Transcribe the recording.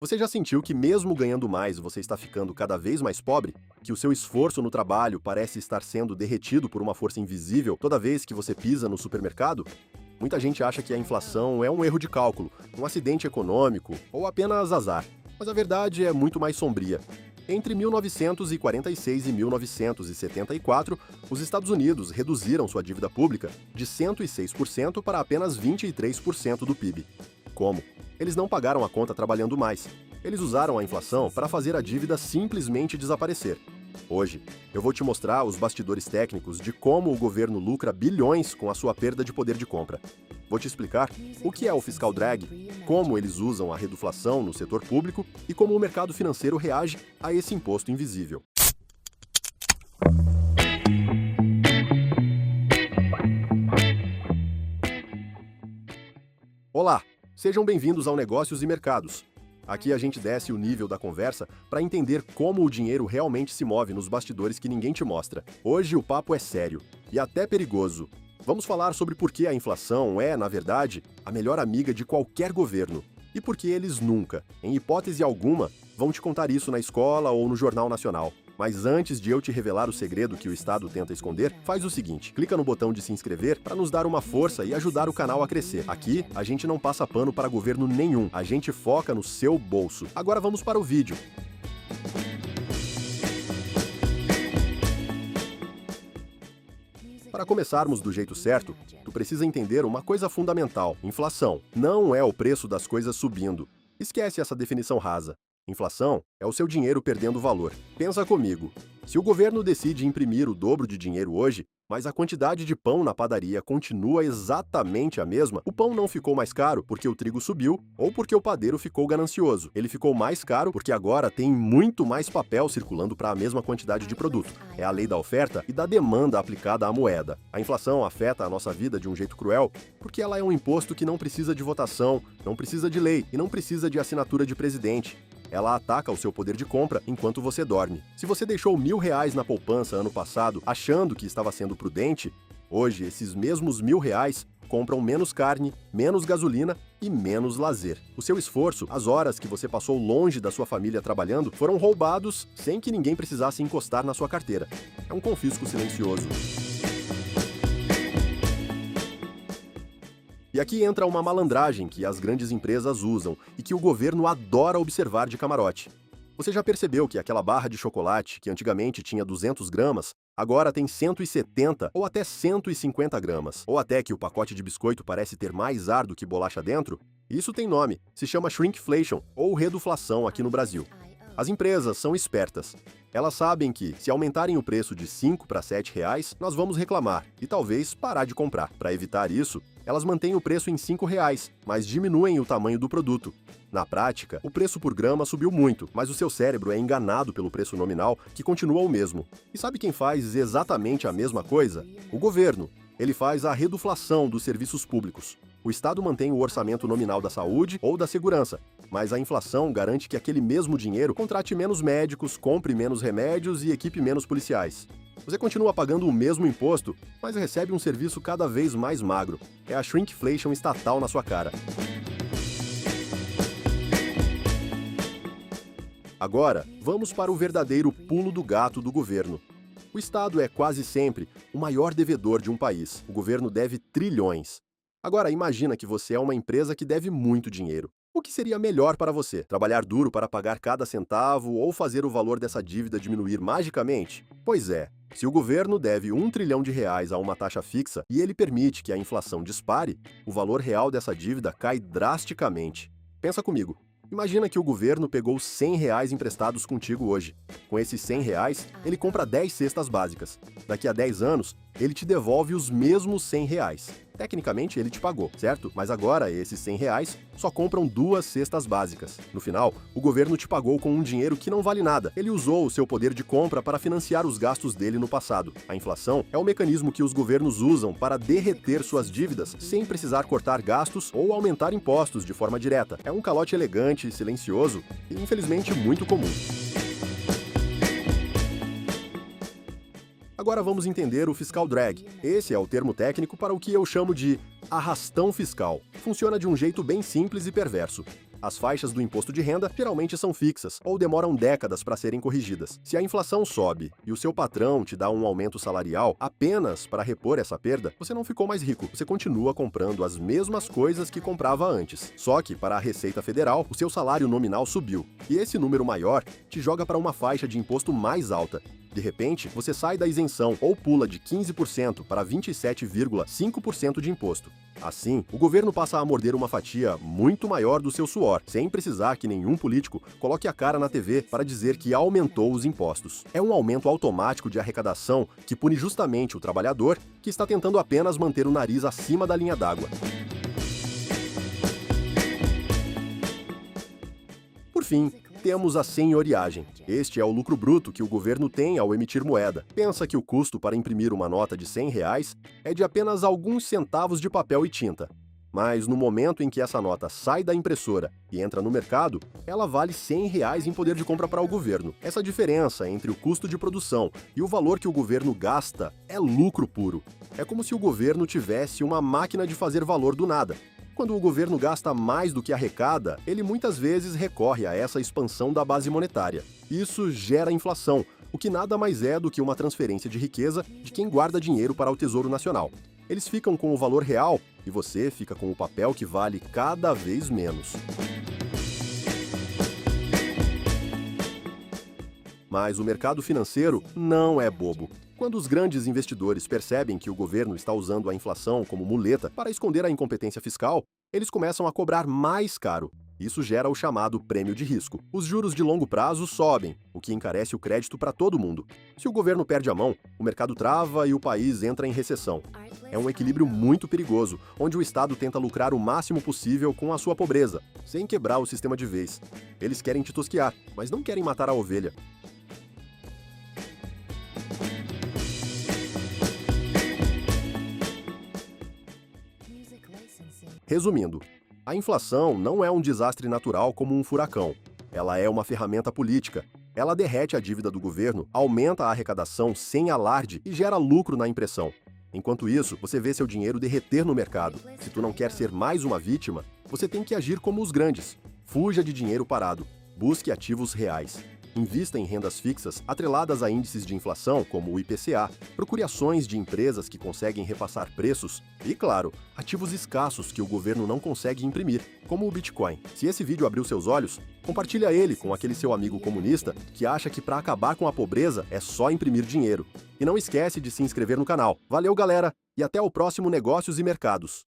Você já sentiu que mesmo ganhando mais, você está ficando cada vez mais pobre? Que o seu esforço no trabalho parece estar sendo derretido por uma força invisível toda vez que você pisa no supermercado? Muita gente acha que a inflação é um erro de cálculo, um acidente econômico ou apenas azar. Mas a verdade é muito mais sombria. Entre 1946 e 1974, os Estados Unidos reduziram sua dívida pública de 106% para apenas 23% do PIB. Como? Eles não pagaram a conta trabalhando mais. Eles usaram a inflação para fazer a dívida simplesmente desaparecer. Hoje, eu vou te mostrar os bastidores técnicos de como o governo lucra bilhões com a sua perda de poder de compra. Vou te explicar o que é o fiscal drag, como eles usam a reduflação no setor público e como o mercado financeiro reage a esse imposto invisível. Olá, sejam bem-vindos ao Negócios e Mercados. Aqui a gente desce o nível da conversa para entender como o dinheiro realmente se move nos bastidores que ninguém te mostra. Hoje o papo é sério e até perigoso. Vamos falar sobre por que a inflação é, na verdade, a melhor amiga de qualquer governo. E por que eles nunca, em hipótese alguma, vão te contar isso na escola ou no Jornal Nacional. Mas antes de eu te revelar o segredo que o Estado tenta esconder, faz o seguinte, clica no botão de se inscrever para nos dar uma força e ajudar o canal a crescer. Aqui, a gente não passa pano para governo nenhum, a gente foca no seu bolso. Agora vamos para o vídeo. Para começarmos do jeito certo, tu precisa entender uma coisa fundamental. Inflação não é o preço das coisas subindo. Esquece essa definição rasa. Inflação é o seu dinheiro perdendo valor. Pensa comigo. Se o governo decide imprimir o dobro de dinheiro hoje, mas a quantidade de pão na padaria continua exatamente a mesma, o pão não ficou mais caro porque o trigo subiu ou porque o padeiro ficou ganancioso. Ele ficou mais caro porque agora tem muito mais papel circulando para a mesma quantidade de produto. É a lei da oferta e da demanda aplicada à moeda. A inflação afeta a nossa vida de um jeito cruel porque ela é um imposto que não precisa de votação, não precisa de lei e não precisa de assinatura de presidente. Ela ataca o seu poder de compra enquanto você dorme. Se você deixou R$ 1.000 na poupança ano passado achando que estava sendo prudente, hoje esses mesmos R$ 1.000 compram menos carne, menos gasolina e menos lazer. O seu esforço, as horas que você passou longe da sua família trabalhando, foram roubados sem que ninguém precisasse encostar na sua carteira. É um confisco silencioso. E aqui entra uma malandragem que as grandes empresas usam e que o governo adora observar de camarote. Você já percebeu que aquela barra de chocolate, que antigamente tinha 200 gramas, agora tem 170 ou até 150 gramas? Ou até que o pacote de biscoito parece ter mais ar do que bolacha dentro? Isso tem nome, se chama shrinkflation ou reduflação aqui no Brasil. As empresas são espertas. Elas sabem que, se aumentarem o preço de 5 para R$ 7, nós vamos reclamar e talvez parar de comprar. Para evitar isso, elas mantêm o preço em R$ 5, mas diminuem o tamanho do produto. Na prática, o preço por grama subiu muito, mas o seu cérebro é enganado pelo preço nominal, que continua o mesmo. E sabe quem faz exatamente a mesma coisa? O governo. Ele faz a reduflação dos serviços públicos. O Estado mantém o orçamento nominal da saúde ou da segurança, mas a inflação garante que aquele mesmo dinheiro contrate menos médicos, compre menos remédios e equipe menos policiais. Você continua pagando o mesmo imposto, mas recebe um serviço cada vez mais magro. É a shrinkflation estatal na sua cara. Agora, vamos para o verdadeiro pulo do gato do governo. O Estado é quase sempre o maior devedor de um país. O governo deve trilhões. Agora, imagina que você é uma empresa que deve muito dinheiro. O que seria melhor para você? Trabalhar duro para pagar cada centavo ou fazer o valor dessa dívida diminuir magicamente? Pois é, se o governo deve R$ 1 trilhão a uma taxa fixa e ele permite que a inflação dispare, o valor real dessa dívida cai drasticamente. Pensa comigo. Imagina que o governo pegou R$ 100 emprestados contigo hoje. Com esses R$ 100, ele compra 10 cestas básicas. Daqui a 10 anos, ele te devolve os mesmos R$ 100. Tecnicamente, ele te pagou, certo? Mas agora, esses R$ 100 só compram 2 cestas básicas. No final, o governo te pagou com um dinheiro que não vale nada. Ele usou o seu poder de compra para financiar os gastos dele no passado. A inflação é o mecanismo que os governos usam para derreter suas dívidas sem precisar cortar gastos ou aumentar impostos de forma direta. É um calote elegante, silencioso e, infelizmente, muito comum. Agora vamos entender o fiscal drag. Esse é o termo técnico para o que eu chamo de arrastão fiscal. Funciona de um jeito bem simples e perverso. As faixas do imposto de renda geralmente são fixas ou demoram décadas para serem corrigidas. Se a inflação sobe e o seu patrão te dá um aumento salarial apenas para repor essa perda, você não ficou mais rico. Você continua comprando as mesmas coisas que comprava antes. Só que, para a Receita Federal, o seu salário nominal subiu. E esse número maior te joga para uma faixa de imposto mais alta. De repente, você sai da isenção ou pula de 15% para 27,5% de imposto. Assim, o governo passa a morder uma fatia muito maior do seu suor, sem precisar que nenhum político coloque a cara na TV para dizer que aumentou os impostos. É um aumento automático de arrecadação que pune justamente o trabalhador que está tentando apenas manter o nariz acima da linha d'água. Por fim, temos a senhoriagem. Este é o lucro bruto que o governo tem ao emitir moeda. Pensa que o custo para imprimir uma nota de R$ 100 é de apenas alguns centavos de papel e tinta. Mas no momento em que essa nota sai da impressora e entra no mercado, ela vale R$ 100 em poder de compra para o governo. Essa diferença entre o custo de produção e o valor que o governo gasta é lucro puro. É como se o governo tivesse uma máquina de fazer valor do nada. Quando o governo gasta mais do que arrecada, ele muitas vezes recorre a essa expansão da base monetária. Isso gera inflação, o que nada mais é do que uma transferência de riqueza de quem guarda dinheiro para o Tesouro Nacional. Eles ficam com o valor real e você fica com o papel que vale cada vez menos. Mas o mercado financeiro não é bobo. Quando os grandes investidores percebem que o governo está usando a inflação como muleta para esconder a incompetência fiscal, eles começam a cobrar mais caro. Isso gera o chamado prêmio de risco. Os juros de longo prazo sobem, o que encarece o crédito para todo mundo. Se o governo perde a mão, o mercado trava e o país entra em recessão. É um equilíbrio muito perigoso, onde o Estado tenta lucrar o máximo possível com a sua pobreza, sem quebrar o sistema de vez. Eles querem te tosquiar, mas não querem matar a ovelha. Resumindo, a inflação não é um desastre natural como um furacão. Ela é uma ferramenta política. Ela derrete a dívida do governo, aumenta a arrecadação sem alarde e gera lucro na impressão. Enquanto isso, você vê seu dinheiro derreter no mercado. Se tu não quer ser mais uma vítima, você tem que agir como os grandes. Fuja de dinheiro parado. Busque ativos reais. Invista em rendas fixas atreladas a índices de inflação, como o IPCA. Procure ações de empresas que conseguem repassar preços. E, claro, ativos escassos que o governo não consegue imprimir, como o Bitcoin. Se esse vídeo abriu seus olhos, compartilha ele com aquele seu amigo comunista que acha que para acabar com a pobreza é só imprimir dinheiro. E não esquece de se inscrever no canal. Valeu, galera! E até o próximo Negócios e Mercados.